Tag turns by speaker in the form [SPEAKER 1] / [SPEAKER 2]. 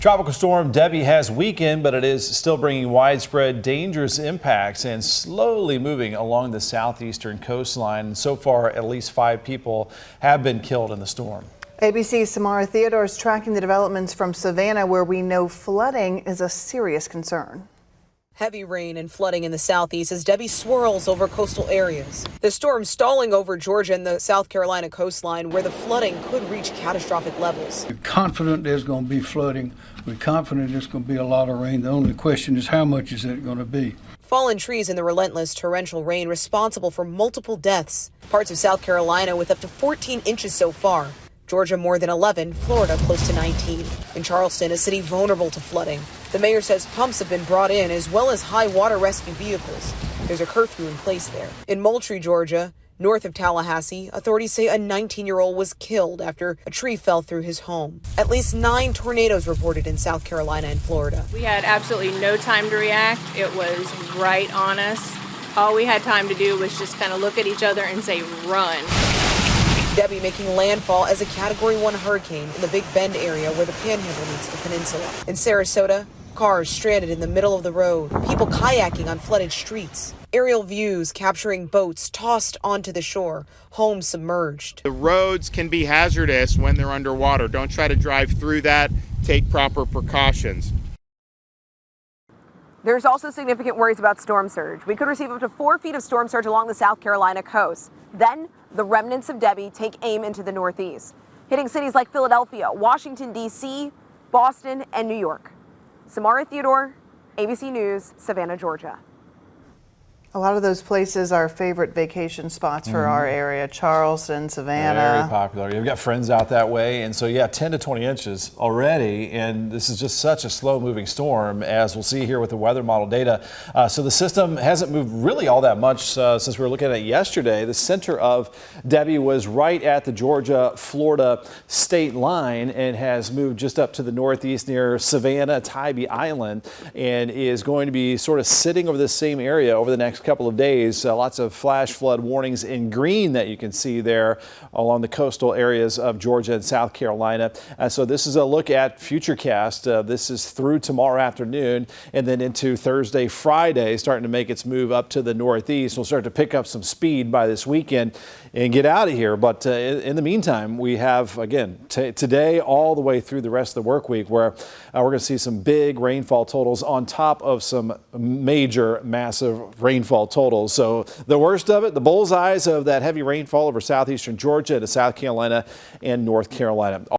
[SPEAKER 1] Tropical Storm Debby has weakened, but it is still bringing widespread dangerous impacts and slowly moving along the southeastern coastline. And so far, at least 5 people have been killed in the storm.
[SPEAKER 2] ABC's Samara Theodore is tracking the developments from Savannah, where we know flooding is a serious concern.
[SPEAKER 3] Heavy rain and flooding in the southeast as Debby swirls over coastal areas. The storm stalling over Georgia and the South Carolina coastline, where the flooding could reach catastrophic levels.
[SPEAKER 4] We're confident there's going to be flooding. We're confident there's going to be a lot of rain. The only question is how much is it going to be?
[SPEAKER 3] Fallen trees and the relentless torrential rain responsible for multiple deaths. Parts of South Carolina with up to 14 inches so far. Georgia more than 11, Florida close to 19. In Charleston, a city vulnerable to flooding. The mayor says pumps have been brought in as well as high water rescue vehicles. There's a curfew in place there. In Moultrie, Georgia, north of Tallahassee, authorities say a 19-year-old was killed after a tree fell through his home. At least 9 tornadoes reported in South Carolina and Florida.
[SPEAKER 5] We had absolutely no time to react. It was right on us. All we had time to do was just kind of look at each other and say, run.
[SPEAKER 3] Debby making landfall as a Category 1 hurricane in the Big Bend area where the Panhandle meets the peninsula. In Sarasota, cars stranded in the middle of the road, people kayaking on flooded streets. Aerial views capturing boats tossed onto the shore, homes submerged.
[SPEAKER 6] The roads can be hazardous when they're underwater. Don't try to drive through that. Take proper precautions.
[SPEAKER 7] There's also significant worries about storm surge. We could receive up to 4 feet of storm surge along the South Carolina coast. Then the remnants of Debby take aim into the northeast, hitting cities like Philadelphia, Washington, D.C., Boston, and New York. Samara Theodore, ABC News, Savannah, Georgia.
[SPEAKER 2] A lot of those places are favorite vacation spots for our area. Charleston, Savannah.
[SPEAKER 1] Very popular. You've got friends out that way. And so, yeah, 10 to 20 inches already. And this is just such a slow moving storm, as we'll see here with the weather model data. So the system hasn't moved really all that much since we were looking at it yesterday. The center of Debby was right at the Georgia-Florida state line and has moved just up to the northeast near Savannah, Tybee Island, and is going to be sort of sitting over this same area over the next couple of days. Lots of flash flood warnings in green that you can see there along the coastal areas of Georgia and South Carolina. So this is a look at Futurecast. This is through tomorrow afternoon and then into Thursday, Friday, starting to make its move up to the northeast. We'll start to pick up some speed by this weekend and get out of here. But in the meantime, we have, again, today all the way through the rest of the work week where we're going to see some big rainfall totals on top of some major, massive rainfall totals. So the worst of it, the bullseyes of that heavy rainfall over southeastern Georgia to South Carolina and North Carolina.